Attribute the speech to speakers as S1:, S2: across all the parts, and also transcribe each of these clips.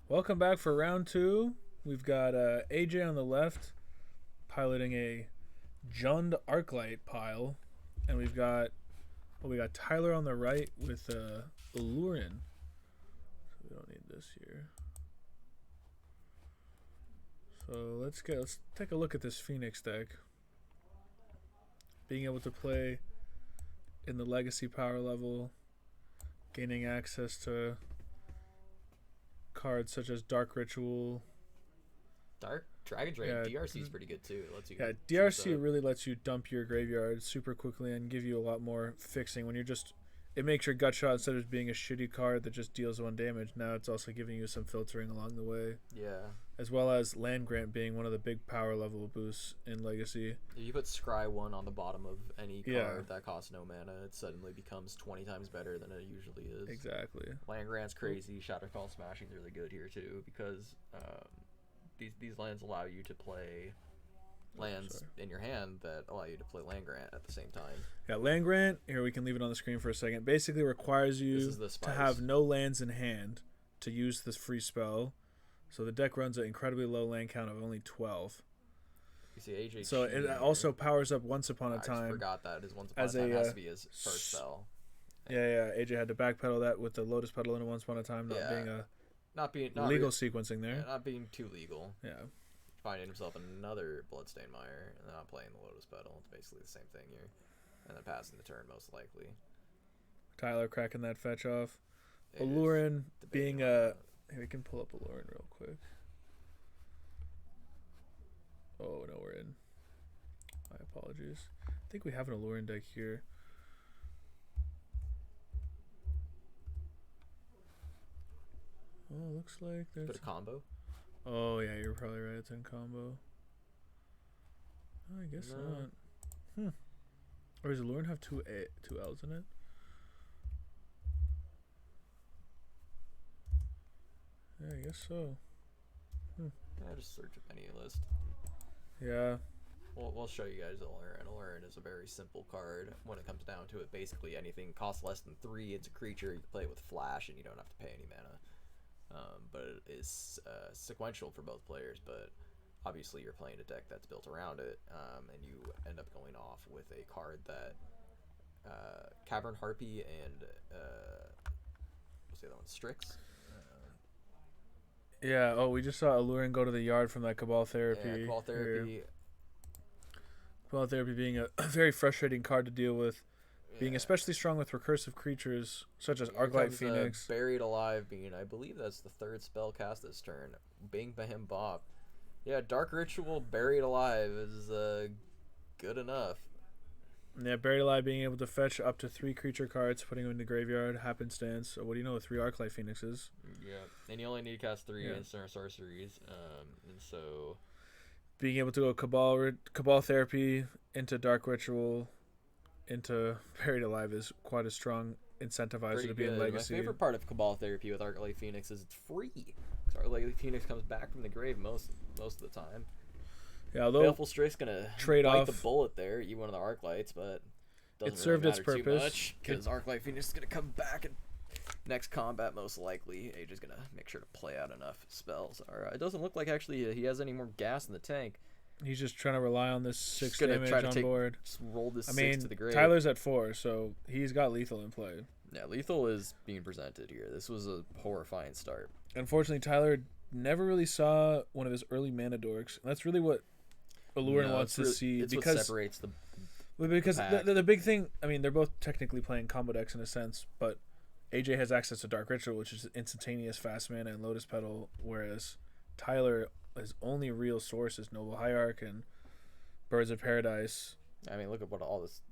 S1: Welcome back for round two. We've got AJ on the left piloting a Jund Arclight pile, and we got Tyler on the right with Aluren. So we don't need this here. So let's take a look at this Phoenix deck. Being able to play in the Legacy power level, gaining access to cards such as Dark Ritual.
S2: Dark Dragon's Raid DRC is pretty good too. It lets you
S1: DRC really lets you dump your graveyard super quickly and give you a lot more fixing. When it makes your gut shot, instead of being a shitty card that just deals 1 damage, now it's also giving you some filtering along the way.
S2: Yeah.
S1: As well as Land Grant being one of the big power level boosts in Legacy.
S2: If you put Scry 1 on the bottom of any card that costs no mana, it suddenly becomes 20 times better than it usually is.
S1: Exactly.
S2: Land Grant's crazy. Shattercall Smashing is really good here too, because these lands allow you to play lands in your hand that allow you to play Land Grant at the same time.
S1: Yeah, Land Grant, here we can leave it on the screen for a second, basically requires you to have no lands in hand to use this free spell. So the deck runs an incredibly low land count of only 12.
S2: You see AJ.
S1: So it also powers up Once Upon a Time.
S2: I forgot that his Once Upon a Time has to be his first spell.
S1: Yeah. AJ had to backpedal that with the Lotus Petal in Once Upon a Time, not being legal sequencing there.
S2: Yeah, not being too legal.
S1: Yeah.
S2: Finding himself another Bloodstained Mire and not playing the Lotus Petal. It's basically the same thing here. And then passing the turn, most likely.
S1: Tyler cracking that fetch off. Aluren being a... Here, we can pull up Aluren real quick. Oh, no, we're in. My apologies. I think we have an Aluren deck here. Oh, looks like there's...
S2: Bit of combo?
S1: Oh, yeah, you're probably right. It's in combo. Oh, I guess not. Or does Aluren have two L's in it? Yeah, I guess so.
S2: Yeah, just search up any list.
S1: Yeah.
S2: We'll show you guys Aluren. Aluren is a very simple card when it comes down to it. Basically, anything costs less than 3. It's a creature. You can play it with flash, and you don't have to pay any mana. But it is sequential for both players. But obviously, you're playing a deck that's built around it, and you end up going off with a card that Cavern Harpy and what's the other one? Strix.
S1: Yeah, we just saw Aluren go to the yard from that Cabal Therapy.
S2: Yeah, Cabal Therapy.
S1: Here. Cabal Therapy being a very frustrating card to deal with, being especially strong with recursive creatures such as Arclight Phoenix.
S2: Buried Alive being, I believe that's the 3rd spell cast this turn. Bing Bam Bop. Yeah, Dark Ritual Buried Alive is good enough.
S1: Yeah, Buried Alive being able to fetch up to 3 creature cards, putting them in the graveyard, happenstance. So what do you know with 3 Arclight Phoenixes?
S2: Yeah, and you only need to cast 3 instant sorceries, and so...
S1: Being able to go Cabal Therapy into Dark Ritual into Buried Alive is quite a strong incentivizer to be in Legacy.
S2: My favorite part of Cabal Therapy with Arclight Phoenix is it's free. So Arclight Phoenix comes back from the grave most of the time.
S1: Yeah, although
S2: Baleful Strix gonna bite the bullet there, eat one of the Arclights, but
S1: it served its purpose.
S2: Too much because Arclight Phoenix is gonna come back and next combat most likely. Age is gonna make sure to play out enough spells. Alright, it doesn't look like actually he has any more gas in the tank.
S1: He's just trying to rely on this 6 damage on board.
S2: Just roll this 6 to the grave.
S1: Tyler's at 4, so he's got lethal in play.
S2: Yeah, lethal is being presented here. This was a horrifying start.
S1: Unfortunately, Tyler never really saw one of his early mana dorks. And that's really what Aluren wants to see.
S2: It's
S1: because
S2: what separates the
S1: the big thing, I mean, they're both technically playing combo decks in a sense, but AJ has access to Dark Ritual, which is instantaneous fast mana and Lotus Petal, whereas Tyler, his only real source is Noble Hierarch and Birds of Paradise.
S2: I mean, look at what all this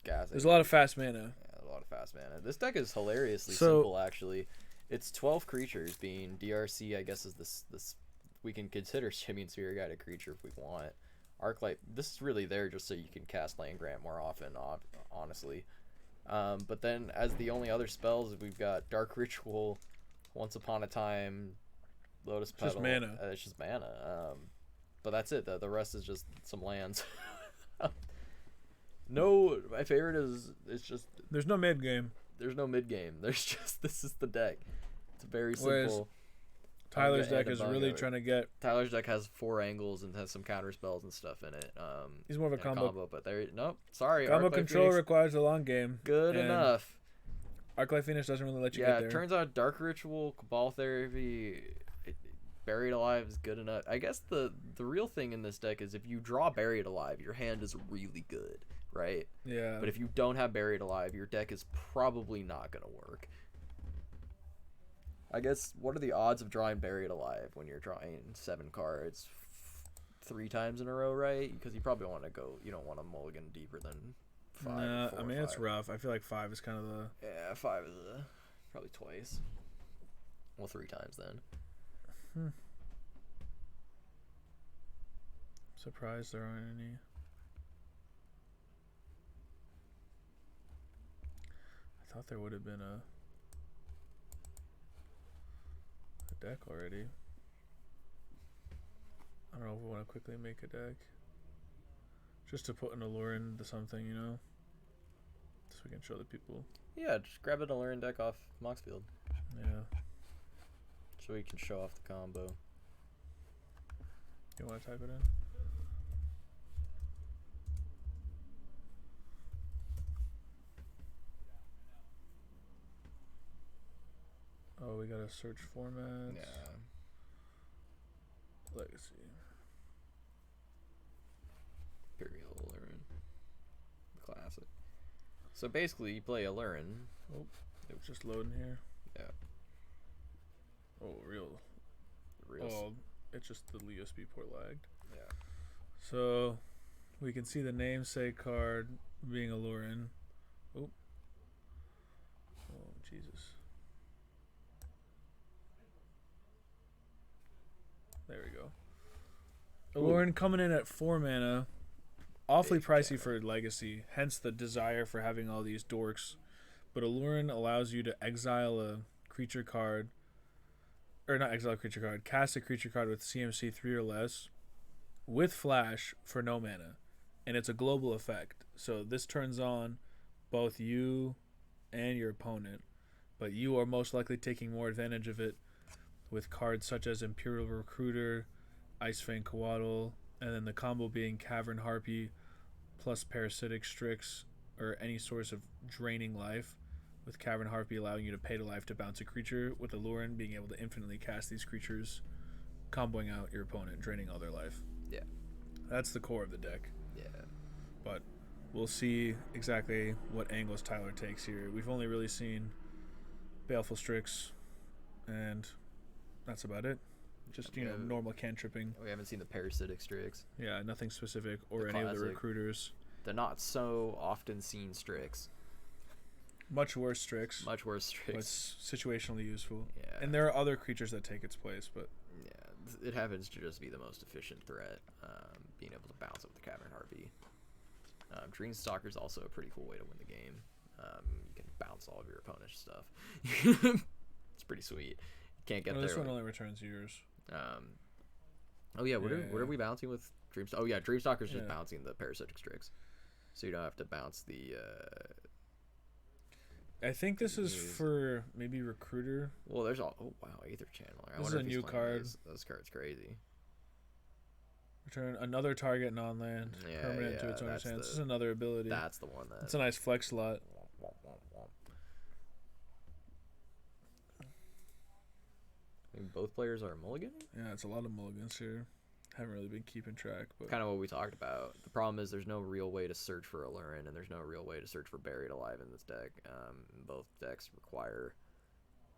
S2: gas.
S1: There's a lot of fast mana.
S2: Yeah, a lot of fast mana. This deck is hilariously simple, actually. It's 12 creatures, being DRC, I guess, is this we can consider Shimmying Sphere Guide a creature if we want. Arclight, this is really there just so you can cast Land Grant more often, honestly. But then, as the only other spells, we've got Dark Ritual, Once Upon a Time, Lotus Petal.
S1: Just mana.
S2: It's just mana. But that's it. The rest is just some lands. No, my favorite is it's just...
S1: There's no mid game.
S2: There's no mid game. There's just... This is the deck. It's very simple.
S1: Tyler's deck is really trying to get.
S2: Tyler's deck has 4 angles and has some counter spells and stuff in it.
S1: He's more of a combo.
S2: But there, nope. Sorry.
S1: Combo
S2: Arclight
S1: control
S2: Phoenix,
S1: requires a long game.
S2: good enough.
S1: Arclight Phoenix doesn't really let you
S2: Yeah,
S1: get there.
S2: it turns out Dark Ritual, Cabal Therapy, Buried Alive is good enough. I guess the real thing in this deck is if you draw Buried Alive, your hand is really good, right?
S1: Yeah.
S2: But if you don't have Buried Alive, your deck is probably not going to work. I guess, what are the odds of drawing Buried Alive when you're drawing 7 cards 3 times in a row, right? Because you probably want to go, you don't want to mulligan deeper than 5.
S1: Nah,
S2: 4
S1: I mean, it's rough. I feel like 5 is kind of the...
S2: Yeah, 5 is probably twice. Well, 3 times then.
S1: Surprised there aren't any. I thought there would have been a deck already. I don't know if we want to quickly make a deck. Just to put an Aluren to something, you know? So we can show the people.
S2: Yeah, just grab an Aluren deck off Moxfield.
S1: Yeah.
S2: So we can show off the combo.
S1: You want to type it in? Oh, we gotta search formats.
S2: Yeah.
S1: Legacy.
S2: Imperial Aluren. Classic. So basically, you play Aluren.
S1: Oh, it was just loading here.
S2: Yeah.
S1: Oh, real. Oh, it's just the USB port lagged.
S2: Yeah.
S1: So, we can see the namesake card being Aluren. Oh. Oh, Jesus. There we go. Aluren coming in at 4 mana. Awfully pricey for Legacy, hence the desire for having all these dorks. But Aluren allows you to exile a creature card, or not exile a creature card, cast a creature card with CMC 3 or less with flash for no mana. And it's a global effect. So this turns on both you and your opponent, but you are most likely taking more advantage of it with cards such as Imperial Recruiter, Icefang Coatl, and then the combo being Cavern Harpy plus Parasitic Strix or any source of draining life, with Cavern Harpy allowing you to pay to life to bounce a creature, with Aluren being able to infinitely cast these creatures, comboing out your opponent, draining all their life.
S2: Yeah.
S1: That's the core of the deck.
S2: Yeah.
S1: But we'll see exactly what angles Tyler takes here. We've only really seen Baleful Strix, and that's about it. Just, you know, normal cantripping.
S2: We haven't seen the Parasitic Strix.
S1: Yeah, nothing specific, or any of the recruiters.
S2: They're not so often seen Strix.
S1: Much worse Strix.
S2: Much worse Strix.
S1: But it's situationally useful.
S2: Yeah.
S1: And there are other creatures that take its place, but...
S2: Yeah, it happens to just be the most efficient threat, being able to bounce up the Cavern Harpy. Dreamstalker's also a pretty cool way to win the game. You can bounce all of your opponent's stuff. It's pretty sweet. You can't get there.
S1: This one only returns yours.
S2: Oh yeah, what are we bouncing with Dreamstalker? Oh yeah, Dreamstalker's just bouncing the Parasitic Strix, so you don't have to bounce the.
S1: I think this is for maybe Recruiter.
S2: Well, there's all. Oh wow, Aether Channeler.
S1: This is a new card.
S2: This card's crazy.
S1: Return another target non-land permanent to its owner's hand. This is another ability.
S2: That's the one.
S1: It's a nice flex slot.
S2: I mean, both players are mulliganing?
S1: Yeah, it's a lot of mulligans here. Haven't really been keeping track, but
S2: kind of what we talked about. The problem is there's no real way to search for Aluren, and there's no real way to search for Buried Alive in this deck. Both decks require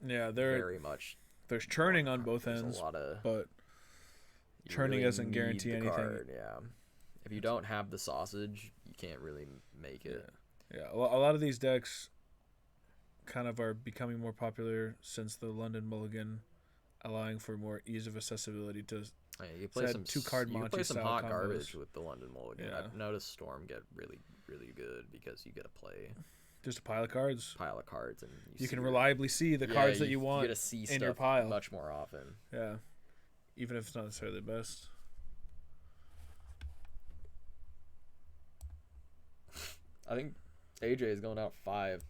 S2: very much.
S1: There's churning on both ends, but churning
S2: really
S1: doesn't guarantee anything.
S2: Yeah, if you don't have the sausage, you can't really make it.
S1: Yeah. A lot of these decks kind of are becoming more popular since the London Mulligan, allowing for more ease of accessibility to.
S2: Yeah, you play some
S1: 2-card
S2: you play some hot
S1: combos.
S2: garbage with the London Mulligan.
S1: Yeah.
S2: I've noticed Storm get really, really good because you get to play
S1: just a pile of cards.
S2: And
S1: you can reliably see the cards that you want
S2: get to see
S1: in your pile
S2: much more often.
S1: Yeah, even if it's not necessarily the best. I
S2: think AJ is going out 5.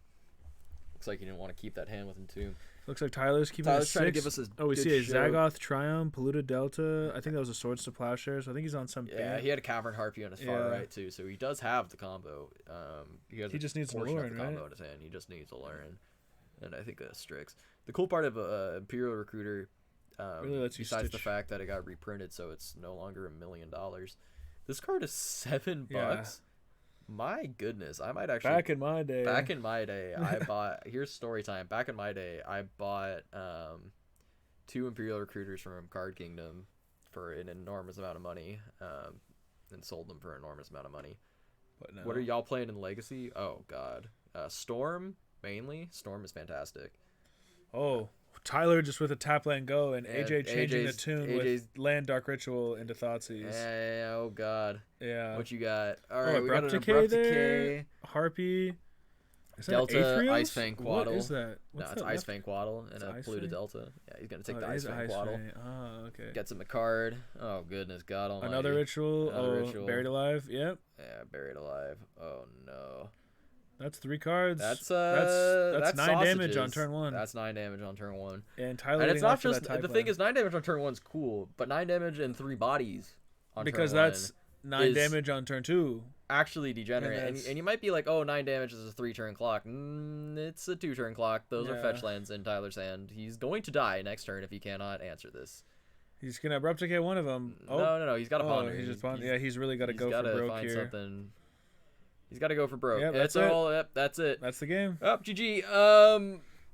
S2: Looks like he didn't want to keep that hand with him too.
S1: Looks like Tyler's keeping
S2: Tyler's
S1: a
S2: trying to
S1: 6.
S2: give us a
S1: Oh, we
S2: good
S1: see a
S2: show.
S1: Zagoth Triumph, Polluted Delta. I think that was a Swords to Plowshare, so I think he's on some
S2: Yeah,
S1: band.
S2: he had a Cavern Harpy on his far
S1: Yeah.
S2: right too, so he does have the combo. He
S1: just needs an
S2: portion of
S1: Aluren,
S2: the combo
S1: right?
S2: in his hand. He just needs Aluren, and I think that's Strix. The cool part of Imperial Recruiter,
S1: Really lets you
S2: besides the
S1: stitch.
S2: fact that it got reprinted, so it's no longer $1 million. This card is $7.
S1: Yeah.
S2: My goodness, I might actually.
S1: Back in my day.
S2: I bought. Here's story time. Back in my day, I bought 2 Imperial Recruiters from Card Kingdom for an enormous amount of money, and sold them for an enormous amount of money.
S1: But no.
S2: What are y'all playing in Legacy? Oh God, Storm mainly. Storm is fantastic.
S1: Oh, Tyler just with a tap land go, and
S2: Yeah,
S1: AJ changing the
S2: AJ's
S1: tune with land Dark Ritual into Thoughtseize.
S2: Oh God.
S1: Yeah.
S2: What you got? All right, we got an
S1: Abrupt
S2: Abrupt
S1: Decay
S2: Decay.
S1: there. Harpy. Is that
S2: Delta,
S1: Aetherios?
S2: Ice Fang
S1: What
S2: Quaddle.
S1: is that? What's
S2: No, it's
S1: that
S2: Ice
S1: left?
S2: Fang Quaddle and
S1: It's
S2: a
S1: Ice
S2: Polluted
S1: Fang?
S2: Delta. Yeah, he's gonna take
S1: Oh,
S2: the
S1: it
S2: Ice
S1: is
S2: Fang Quaddle.
S1: Fang. Oh, okay.
S2: Gets him a card. Oh goodness, God Almighty.
S1: Another ritual.
S2: Another ritual.
S1: Buried Alive. Yep.
S2: Yeah, Buried Alive. Oh no.
S1: That's 3 cards.
S2: That's
S1: 9 damage on
S2: sausages.
S1: turn 1.
S2: That's 9 damage on turn 1.
S1: And Tyler.
S2: And it's
S1: getting
S2: not
S1: off for
S2: just
S1: that
S2: the
S1: type
S2: thing
S1: land.
S2: is 9 damage on turn 1's cool, but 9 damage and 3 bodies on
S1: because
S2: turn 1
S1: that's 9
S2: is
S1: damage on turn 2.
S2: actually degenerate.
S1: And
S2: And you might be like, oh, 9 damage is a 3-turn clock. It's a 2-turn clock. Those are
S1: Yeah.
S2: fetch lands in Tyler's hand. He's going to die next turn if he cannot answer this.
S1: He's gonna Abrupt Decay one of them. Oh
S2: No. He's got to ponder.
S1: He's just yeah. He's really got to go for
S2: gotta
S1: broke
S2: find
S1: here.
S2: something. He's got to go for broke.
S1: Yep,
S2: That's
S1: that's it.
S2: all. Yep, that's it.
S1: That's the game.
S2: GG.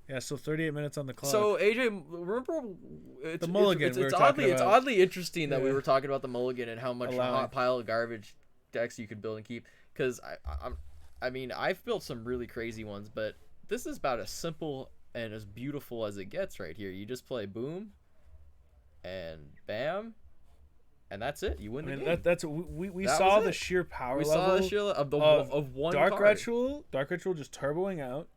S1: Yeah, still 38 minutes on the clock.
S2: So AJ, remember
S1: The mulligan
S2: It's,
S1: we were
S2: it's
S1: talking
S2: oddly, it's
S1: about.
S2: oddly interesting that we
S1: Yeah.
S2: were talking about the mulligan and how much
S1: Allowing.
S2: hot pile of garbage decks you could build and keep. Because I mean, I've built some really crazy ones, but this is about as simple and as beautiful as it gets right here. You just play boom, and bam, and that's it. You win the game.
S1: that's we
S2: That
S1: saw
S2: was
S1: the
S2: it.
S1: sheer power
S2: We
S1: level
S2: saw the shit of one
S1: Dark
S2: card.
S1: Ritual. Dark Ritual just turboing out.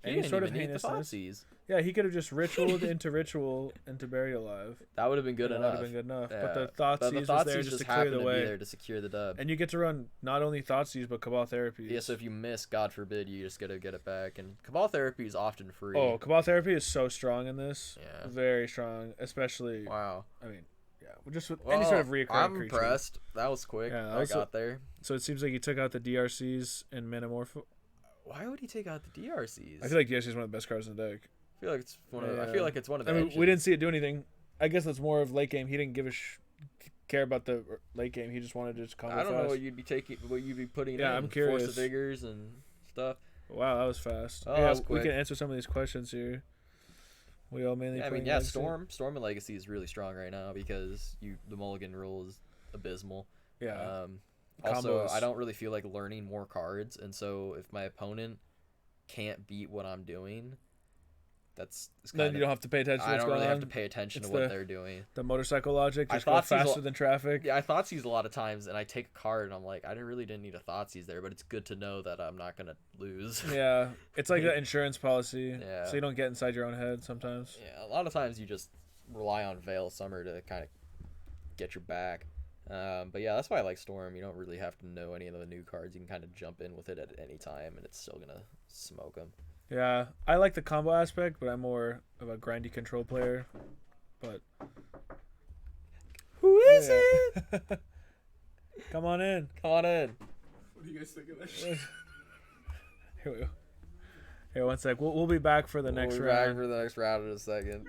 S2: He
S1: Any
S2: didn't
S1: sort of
S2: even need the
S1: heinousness.
S2: Thoughtseize.
S1: Yeah, he could have just ritualed into ritual into Buried Alive.
S2: That would have been good
S1: That
S2: enough.
S1: would have been good enough.
S2: Yeah.
S1: But the Thoughtseize was there just to clear
S2: happened
S1: the
S2: to be
S1: way.
S2: there to secure the dub.
S1: And you get to run not only Thoughtseize but Cabal Therapy.
S2: Yeah, so if you miss, God forbid, you just gotta get it back. And Cabal Therapy is often free.
S1: Oh, Cabal Therapy is so strong in this.
S2: Yeah.
S1: Very strong, especially.
S2: Wow.
S1: I mean, yeah, just with any sort of reoccurring
S2: I'm
S1: creature.
S2: impressed. That was quick.
S1: Yeah,
S2: I
S1: also-
S2: got there.
S1: So it seems like he took out the DRCs and Manamorpho.
S2: Why would he take out the DRCs?
S1: I feel like DRC is one of the best cards in the deck.
S2: I feel like it's one of. I
S1: Yeah.
S2: feel like it's one of the.
S1: I mean,
S2: engines.
S1: we didn't see it do anything. I guess that's more of late game. He didn't give a care about the late game. He just wanted to just combo
S2: I don't know
S1: fast.
S2: what you'd be taking. What you'd be putting
S1: Yeah,
S2: in.
S1: I'm
S2: Force
S1: curious.
S2: of Vigors and stuff.
S1: Wow, that was fast.
S2: Oh,
S1: yeah,
S2: that was
S1: we
S2: quick.
S1: can answer some of these questions here. We all mainly.
S2: Yeah, I mean,
S1: playing
S2: yeah,
S1: Legacy.
S2: Storm and Legacy is really strong right now because the mulligan rule is abysmal.
S1: Yeah.
S2: Also,
S1: Combos.
S2: I don't really feel like learning more cards, and so if my opponent can't beat what I'm doing,
S1: Then you don't have to pay attention to
S2: I
S1: what's
S2: don't
S1: going
S2: really
S1: on.
S2: have to pay attention
S1: It's
S2: to what
S1: the-
S2: they're doing.
S1: The motorcycle logic
S2: I
S1: just go
S2: thought these
S1: faster
S2: will-
S1: than traffic.
S2: Yeah, I Thoughtseize a lot of times, and I take a card, and I'm like, I really didn't need a Thoughtseize there, but it's good to know that I'm not gonna lose.
S1: Yeah, it's like the insurance policy.
S2: Yeah.
S1: So you don't get inside your own head sometimes.
S2: Yeah, a lot of times you just rely on Veil Summer to kind of get your back. But yeah, that's why I like Storm. You don't really have to know any of the new cards. You can kind of jump in with it at any time, and it's still gonna smoke them.
S1: Yeah, I like the combo aspect, but I'm more of a grindy control player. But
S2: Who is
S1: Yeah.
S2: it?
S1: come on in.
S2: Come on in.
S3: What do you guys think of that shit?
S1: Here we go. Here, one sec. We'll be back for the next
S2: We'll be back
S1: round.
S2: for the next round in a second.